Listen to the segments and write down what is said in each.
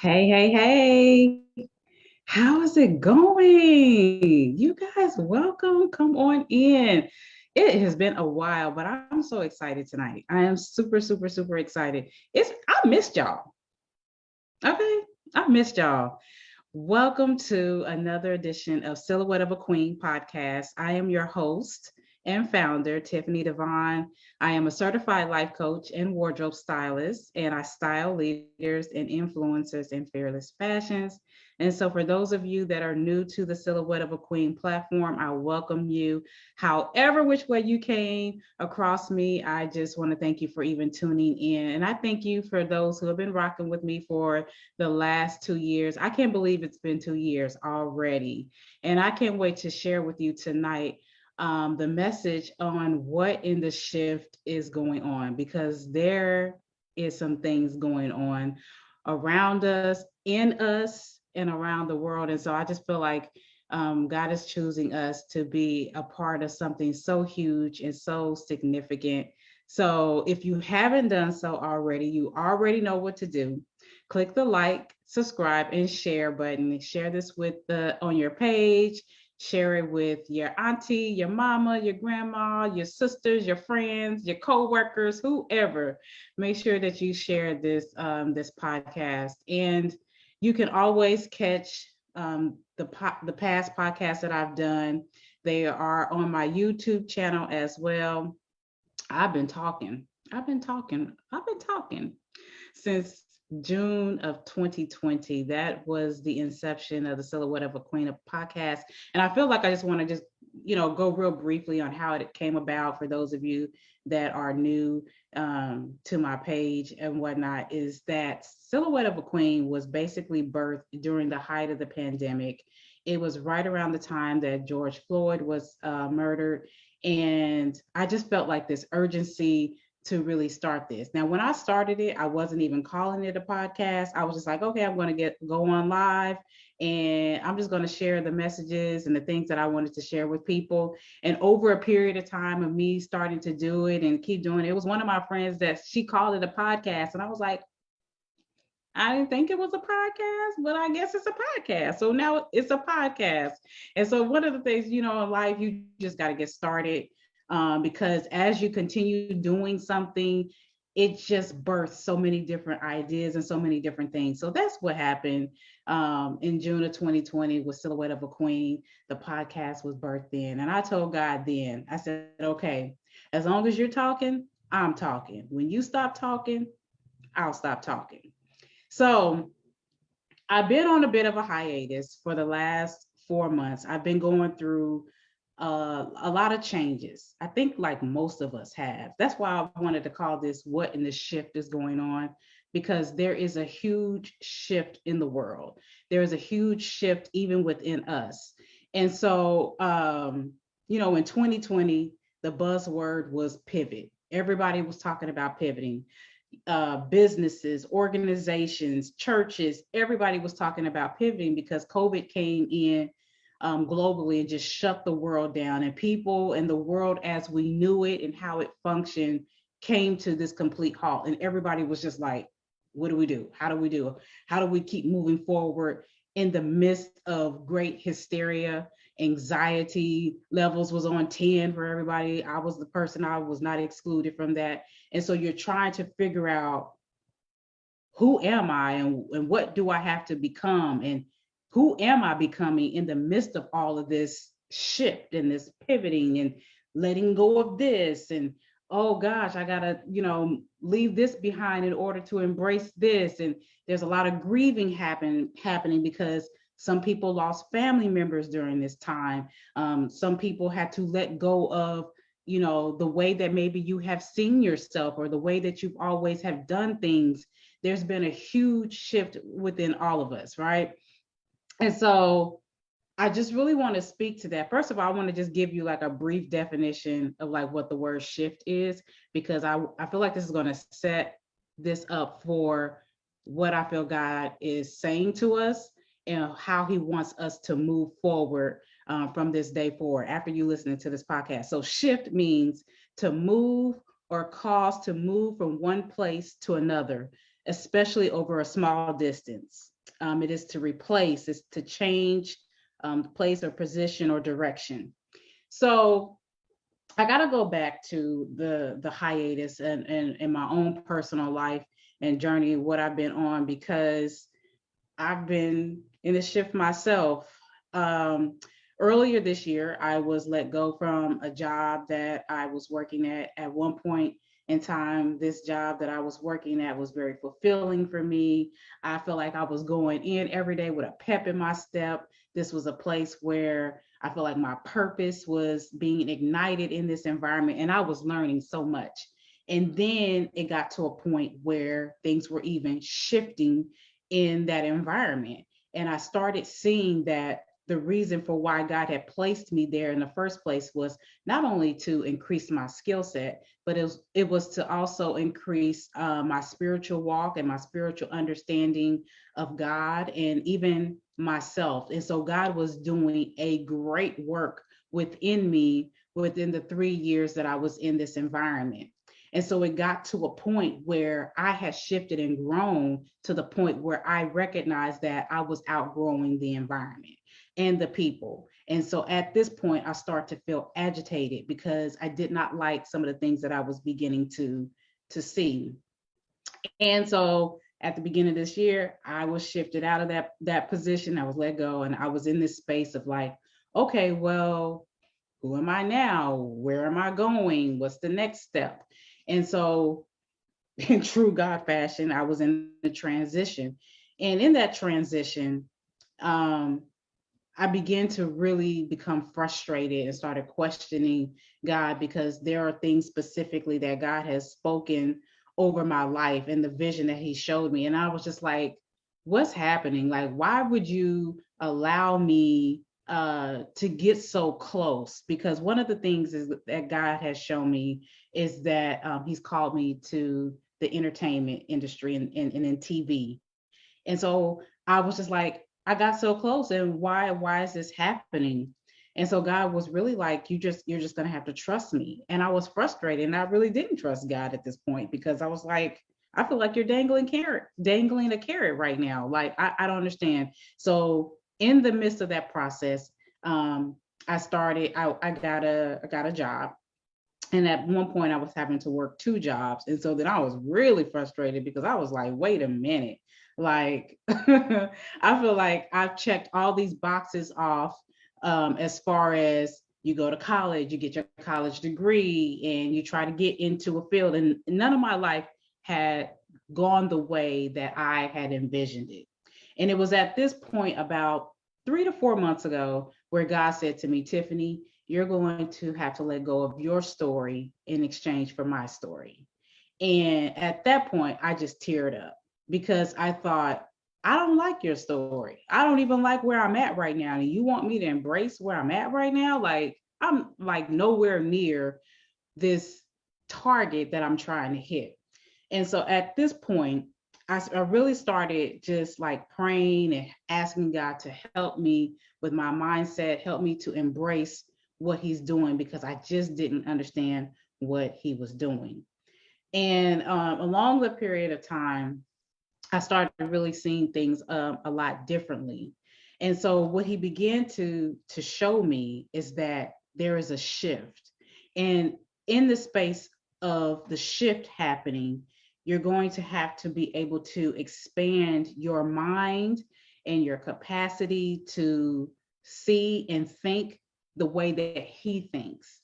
Hey, hey, hey. How is it going? You guys, welcome. Come on in. It has been a while, but I'm so excited tonight. I am super, super, super excited. I missed y'all. Okay. I missed y'all. Welcome to another edition of Silhouette of a Queen podcast. I am your host and founder, Tiffany Devon. I am a certified life coach and wardrobe stylist, and I style leaders and influencers in fearless fashions. And so, for those of you that are new to the Silhouette of a Queen platform, I welcome you. However, which way you came across me, I just want to thank you for even tuning in. And I thank you for those who have been rocking with me for the last 2 years. I can't believe it's been 2 years already. And I can't wait to share with you tonight the message on what in the shift is going on, because there is some things going on around us, in us, and around the world. And so I just feel like God is choosing us to be a part of something so huge and so significant. So if you haven't done so already, you already know what to do. Click the like, subscribe, and share button. Share this with the on your page. Share it with your auntie, your mama, your grandma, your sisters, your friends, your co-workers, whoever. Make sure that you share this podcast, and you can always catch the past podcasts that I've done. They are on my YouTube channel as well. I've been talking. I've been talking. I've been talking since June of 2020. That was the inception of the Silhouette of a Queen of podcast. And I feel like I just want to go real briefly on how it came about for those of you that are new to my page and whatnot. Is that Silhouette of a Queen was basically birthed during the height of the pandemic. It was right around the time that George Floyd was murdered. And I just felt like this urgency to really start this. Now, when I started it, I wasn't even calling it a podcast. I was just like, okay, I'm going to go on live and I'm just going to share the messages and the things that I wanted to share with people. And over a period of time of me starting to do it and keep doing it, it was one of my friends that she called it a podcast. And I was like, I didn't think it was a podcast, but I guess it's a podcast. So now it's a podcast. And so one of the things, in life, you just got to get started, because as you continue doing something, it just births so many different ideas and so many different things. So that's what happened in June of 2020 with Silhouette of a Queen. The podcast was birthed then. And I told God then, I said, okay, as long as you're talking, I'm talking. When you stop talking, I'll stop talking. So I've been on a bit of a hiatus for the last 4 months. I've been going through a lot of changes. I think like most of us have. That's why I wanted to call this What in the Shift is Going On, because there is a huge shift in the world. There is a huge shift even within us. And so, in 2020, the buzzword was pivot. Everybody was talking about pivoting. Businesses, organizations, churches, everybody was talking about pivoting because COVID came in globally and just shut the world down. And people and the world as we knew it and how it functioned came to this complete halt. And everybody was just like, what do we do? How do we do? How do we keep moving forward in the midst of great hysteria? Anxiety levels was on 10 for everybody. I was the person, I was not excluded from that. And so you're trying to figure out, who am I and what do I have to become? And who am I becoming in the midst of all of this shift and this pivoting and letting go of this? And oh gosh, I gotta, leave this behind in order to embrace this. And there's a lot of grieving happening because some people lost family members during this time. Some people had to let go of, the way that maybe you have seen yourself or the way that you've always have done things. There's been a huge shift within all of us, right? And so I just really want to speak to that. First of all, I want to just give you like a brief definition of like what the word shift is, because I feel like this is going to set this up for what I feel God is saying to us and how he wants us to move forward from this day forward after you listening to this podcast. So shift means to move or cause to move from one place to another, especially over a small distance. It is to replace, it's to change place or position or direction. So I got to go back to the hiatus and in my own personal life and journey, what I've been on, because I've been in a shift myself. Um, Earlier this year, I was let go from a job that I was working at. At one point in time, this job that I was working at was very fulfilling for me. I felt like I was going in every day with a pep in my step. This was a place where I feel like my purpose was being ignited in this environment, and I was learning so much. And then it got to a point where things were even shifting in that environment. And I started seeing that the reason for why God had placed me there in the first place was not only to increase my skill set, but it was to also increase my spiritual walk and my spiritual understanding of God and even myself. And so God was doing a great work within me within the 3 years that I was in this environment. And so it got to a point where I had shifted and grown to the point where I recognized that I was outgrowing the environment and the people. And so at this point, I start to feel agitated because I did not like some of the things that I was beginning to see. And so at the beginning of this year, I was shifted out of that position. I was let go, and I was in this space of like, okay, well, who am I now? Where am I going? What's the next step? And so, in true God fashion, I was in the transition. And in that transition, um, I began to really become frustrated and started questioning God, because there are things specifically that God has spoken over my life and the vision that He showed me. And I was just like, what's happening? Like, why would you allow me to get so close? Because one of the things is that God has shown me is that He's called me to the entertainment industry and in TV. And so I was just like, I got so close, and why is this happening? And so God was really like, you're just gonna have to trust me. And I was frustrated, and I really didn't trust God at this point, because I was like, I feel like you're dangling a carrot right now. Like I don't understand. So in the midst of that process, um, I got a job, and at one point I was having to work two jobs. And so then I was really frustrated because I was like, wait a minute. Like, I feel like I've checked all these boxes off, as far as you go to college, you get your college degree, and you try to get into a field. And none of my life had gone the way that I had envisioned it. And it was at this point, about 3 to 4 months ago, where God said to me, Tiffany, you're going to have to let go of your story in exchange for my story. And at that point, I just teared up, because I thought, I don't like your story. I don't even like where I'm at right now. And you want me to embrace where I'm at right now? Like, I'm like nowhere near this target that I'm trying to hit. And so at this point, I really started just like praying and asking God to help me with my mindset, help me to embrace what He's doing, because I just didn't understand what He was doing. And along the period of time, I started really seeing things a lot differently. And so what He began to show me is that there is a shift. And in the space of the shift happening, you're going to have to be able to expand your mind and your capacity to see and think the way that He thinks.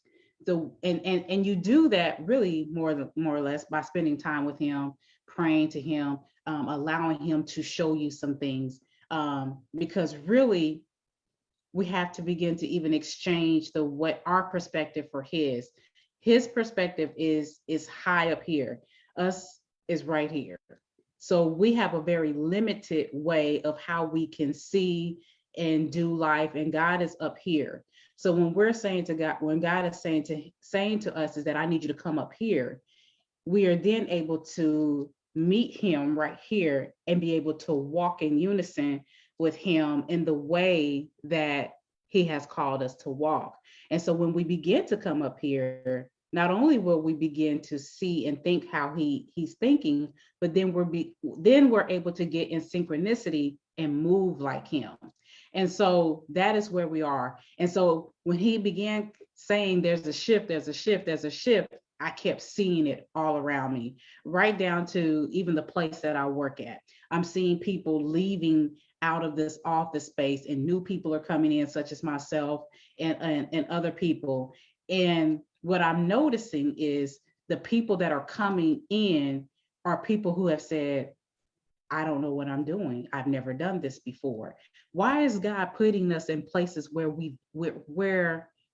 And you do that really more or less by spending time with Him, praying to Him, allowing Him to show you some things. Because really, we have to begin to even exchange the what our perspective for His perspective is high up here. Us is right here. So we have a very limited way of how we can see and do life, and God is up here. So when we're saying to God, when God is saying to us is that I need you to come up here, we are then able to meet Him right here and be able to walk in unison with Him in the way that He has called us to walk. And so when we begin to come up here, not only will we begin to see and think how he's thinking, but then we're able to get in synchronicity and move like him. And so that is where we are. And so when he began saying there's a shift, there's a shift, there's a shift, I kept seeing it all around me, right down to even the place that I work at. I'm seeing people leaving out of this office space, and new people are coming in, such as myself and other people. And what I'm noticing is the people that are coming in are people who have said, I don't know what I'm doing. I've never done this before. Why is God putting us in places where we've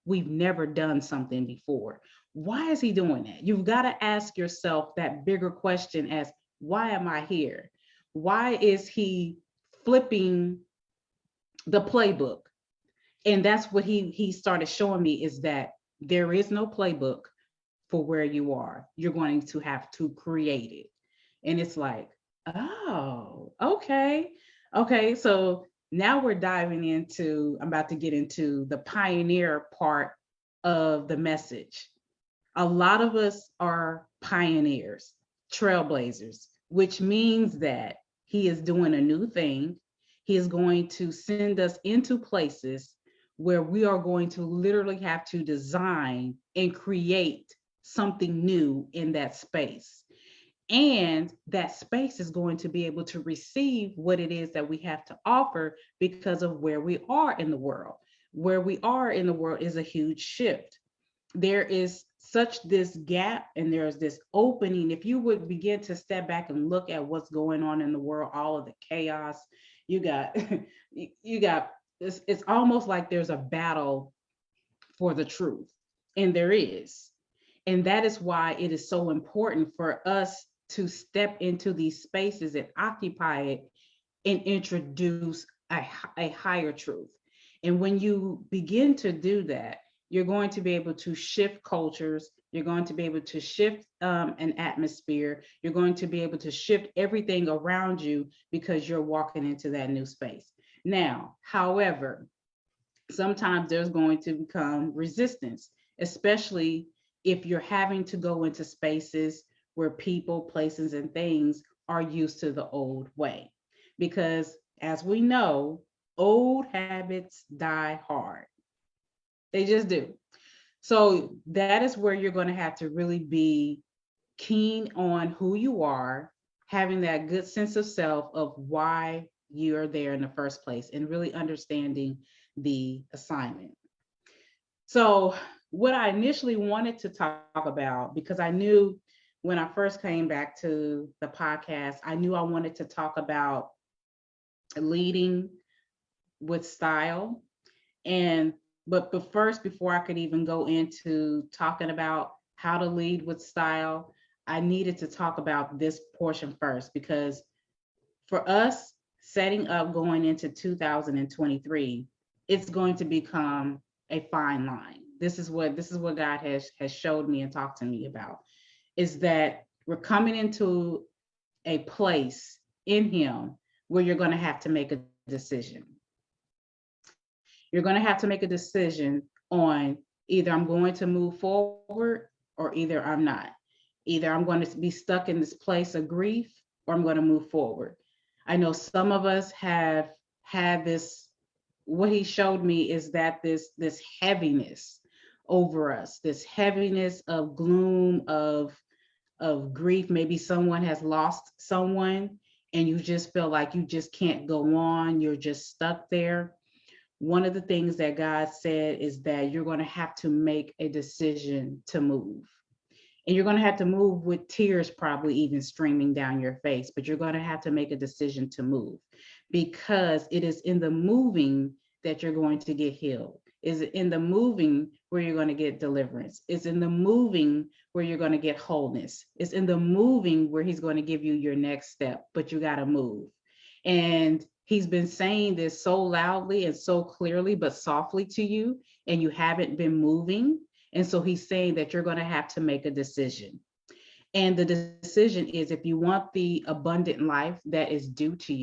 never done something before? Why is he doing that? You've got to ask yourself that bigger question as, why am I here? Why is he flipping the playbook? And that's what he started showing me, is that there is no playbook for where you are. You're going to have to create it. And it's like, oh, okay. Okay. So now we're diving into, I'm about to get into the pioneer part of the message. A lot of us are pioneers, trailblazers, which means that he is doing a new thing. He is going to send us into places where we are going to literally have to design and create something new in that space. And that space is going to be able to receive what it is that we have to offer because of where we are in the world. Where we are in the world is a huge shift. There is such this gap, and there's this opening. If you would begin to step back and look at what's going on in the world, all of the chaos, you got you got it's almost like there's a battle for the truth, and there is. And that is why it is so important for us to step into these spaces and occupy it and introduce a higher truth. And when you begin to do that, you're going to be able to shift cultures. You're going to be able to shift an atmosphere. You're going to be able to shift everything around you because you're walking into that new space. Now, however, sometimes there's going to become resistance, especially if you're having to go into spaces where people, places, and things are used to the old way. Because as we know, old habits die hard. They just do. So that is where you're going to have to really be keen on who you are, having that good sense of self of why you're there in the first place, and really understanding the assignment. So, what I initially wanted to talk about, because I knew when I first came back to the podcast, I knew I wanted to talk about leading with style. And but first, before I could even go into talking about how to lead with style, I needed to talk about this portion first, because for us setting up going into 2023, it's going to become a fine line. This is what God has showed me and talked to me about, is that we're coming into a place in him where you're going to have to make a decision. You're going to have to make a decision on, either I'm going to move forward or either I'm not. Either I'm going to be stuck in this place of grief, or I'm going to move forward. I know some of us have had this. What he showed me is that this heaviness over us, this heaviness of gloom, of grief. Maybe someone has lost someone and you just feel like you just can't go on. You're just stuck there. One of the things that God said is that you're going to have to make a decision to move. And you're going to have to move with tears probably even streaming down your face, but you're going to have to make a decision to move, because it is in the moving that you're going to get healed. Is in the moving where you're going to get deliverance. It's in the moving where you're going to get wholeness. It's in the moving where he's going to give you your next step, but you got to move. And he's been saying this so loudly and so clearly, but softly to you, and you haven't been moving. And so he's saying that you're going to have to make a decision. And the decision is, if you want the abundant life that is due to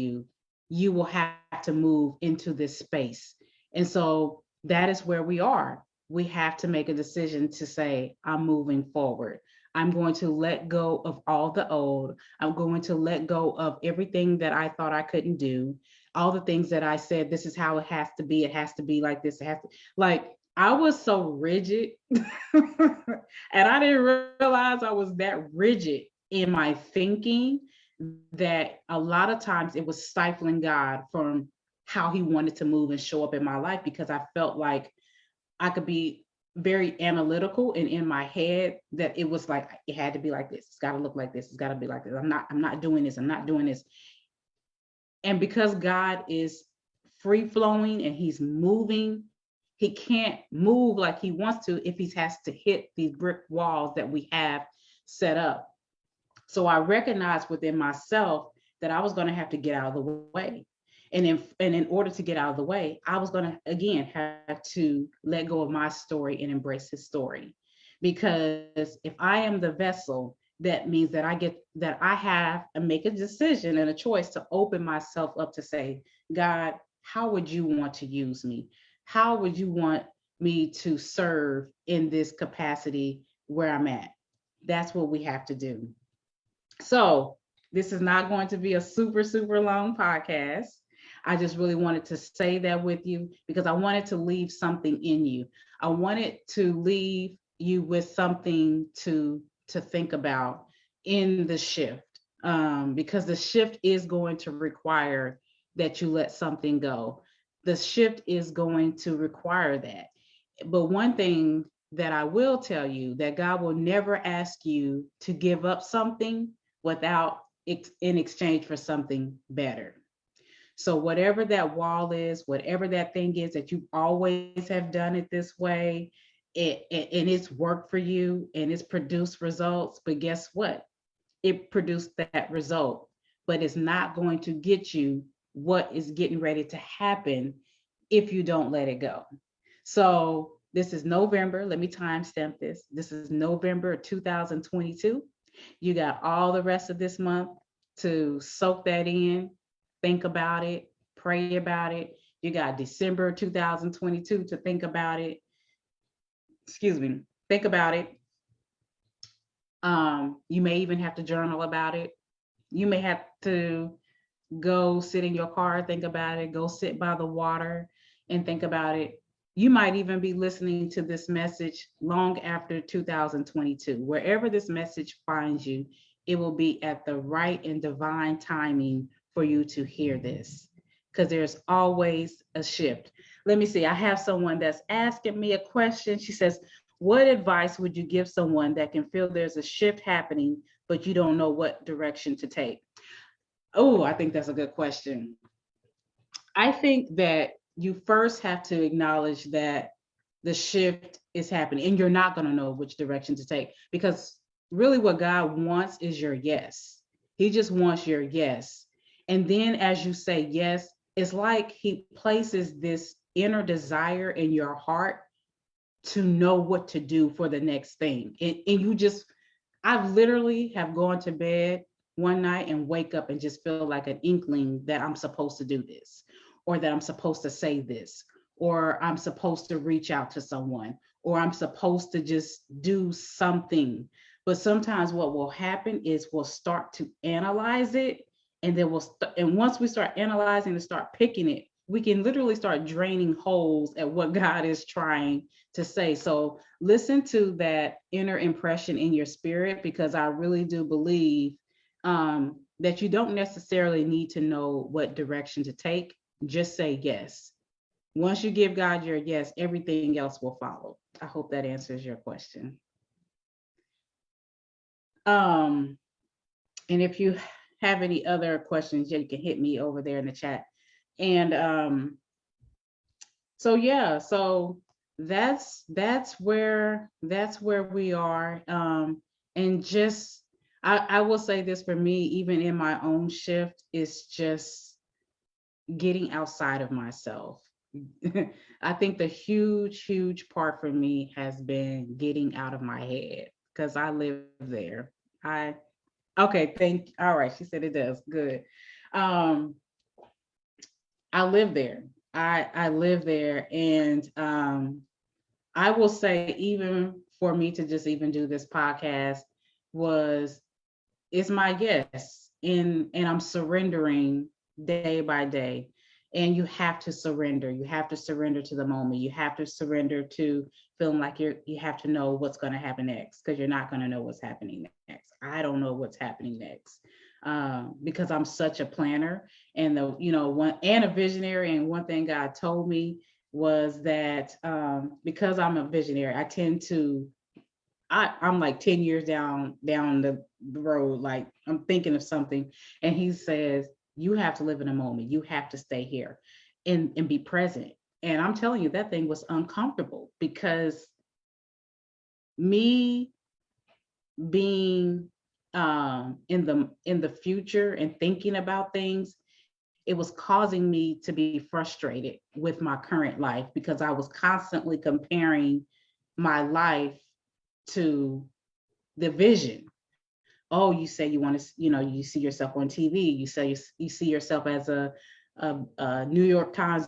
you will have to move into this space. And so that is where we are. we have to make a decision to say, I'm moving forward. I'm going to let go of all the old. I'm going to let go of everything that I thought I couldn't do. All the things that I said, this is how it has to be. It has to be like this. It has to, like, I was so rigid. And I didn't realize I was that rigid in my thinking that a lot of times it was stifling God from how he wanted to move and show up in my life, because I felt like I could be very analytical and in my head that it was like it had to be like this. It's got to look like this. It's got to be like this. I'm not doing this. I'm not doing this. And because God is free flowing and he's moving, he can't move like he wants to if he has to hit these brick walls that we have set up. So I recognized within myself that I was going to have to get out of the way. And in order to get out of the way, I was going to again have to let go of my story and embrace his story. Because if I am the vessel, that means that I have to make a decision and a choice to open myself up to say, God, how would you want to use me? How would you want me to serve in this capacity where I'm at? That's what we have to do. So this is not going to be a super, super long podcast. I just really wanted to say that with you because I wanted to leave something in you. I wanted to leave you with something to think about in the shift, because the shift is going to require that you let something go. The shift is going to require that. But one thing that I will tell you, that God will never ask you to give up something without in exchange for something better. So whatever that wall is, whatever that thing is that you always have done it this way, and it's worked for you and it's produced results. But guess what? It produced that result, but it's not going to get you what is getting ready to happen if you don't let it go. So this is November. Let me timestamp this. This is November 2022. You got all the rest of this month to soak that in, think about it, pray about it. You got December 2022 to think about it. Excuse me, think about it. You may even have to journal about it. You may have to go sit in your car, think about it, go sit by the water and think about it. You might even be listening to this message long after 2022. Wherever this message finds you, it will be at the right and divine timing for you to hear this, because there's always a shift. Let me see. I have someone that's asking me a question. She says, what advice would you give someone that can feel there's a shift happening, but you don't know what direction to take? Oh, I think that's a good question. I think that you first have to acknowledge that the shift is happening and you're not going to know which direction to take, because really what God wants is your yes. He just wants your yes. And then as you say yes, it's like he places this inner desire in your heart to know what to do for the next thing. And you just, I've literally have gone to bed one night and wake up and just feel like an inkling that I'm supposed to do this, or that I'm supposed to say this, or I'm supposed to reach out to someone, or I'm supposed to just do something. But sometimes what will happen is we'll start to analyze it, and then and once we start analyzing and start picking it, we can literally start draining holes at what God is trying to say. So listen to that inner impression in your spirit, because I really do believe that you don't necessarily need to know what direction to take. Just say yes. Once you give God your yes, everything else will follow. I hope that answers your question. Um, and if you have any other questions, you can hit me over there in the chat. And so yeah, so that's where we are. And just I will say this, for me, even in my own shift, is just getting outside of myself. I think the huge, huge part for me has been getting out of my head, because I live there. I okay, all right. She said it does. Good. Um, I live there. I live there, and I will say, even for me to just even do this podcast was is my yes, and I'm surrendering day by day. And you have to surrender. You have to surrender to the moment. You have to surrender to feeling like you have to know what's going to happen next, because you're not going to know what's happening next. I don't know what's happening next, because I'm such a planner and the one and a visionary. And one thing God told me was that, because I'm a visionary, I tend to I'm like 10 years down the road, like I'm thinking of something, and he says, you have to live in a moment. You have to stay here and be present. And I'm telling you, that thing was uncomfortable, because me being in the future and thinking about things, it was causing me to be frustrated with my current life, because I was constantly comparing my life to the vision. Oh, you say you want to, you see yourself on TV. You say you see yourself as a New York Times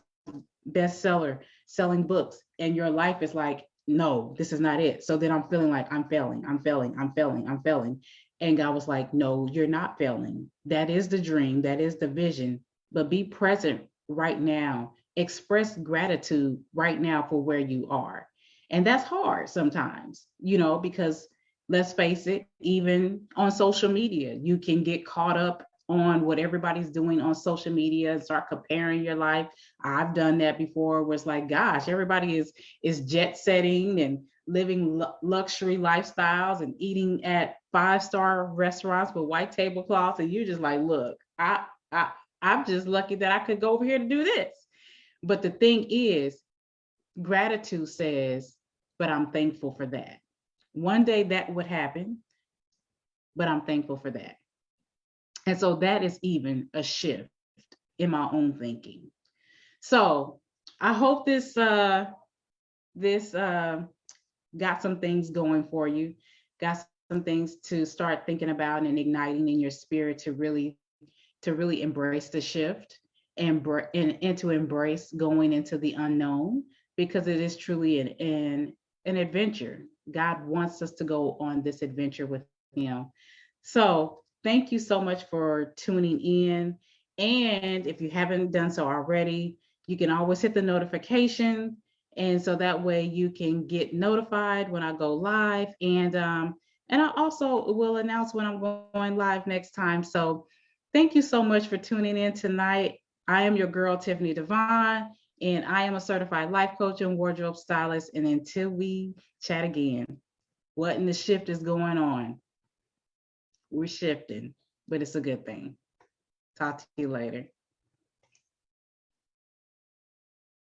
bestseller, selling books, and your life is like, no, this is not it. So then I'm feeling like I'm failing, I'm failing, I'm failing, I'm failing. And God was like, no, you're not failing. That is the dream, that is the vision, but be present right now. Express gratitude right now for where you are. And that's hard sometimes, because let's face it, even on social media, you can get caught up on what everybody's doing on social media and start comparing your life. I've done that before, where it's like, gosh, everybody is jet setting and living luxury lifestyles and eating at 5-star restaurants with white tablecloths, and you're just like, look, I I'm just lucky that I could go over here to do this. But the thing is, gratitude says, but I'm thankful for that. One day that would happen, but I'm thankful for that. And so that is even a shift in my own thinking. So I hope this got some things going for you, got some things to start thinking about and igniting in your spirit to really embrace the shift, and to embrace going into the unknown, because it is truly an adventure. God wants us to go on this adventure with Him. So thank you so much for tuning in. And if you haven't done so already, you can always hit the notification. And so that way you can get notified when I go live. And I also will announce when I'm going live next time. So thank you so much for tuning in tonight. I am your girl, Tiffany Devon, and I am a certified life coach and wardrobe stylist. And until we chat again, what in the shift is going on? We're shifting, but it's a good thing. Talk to you later.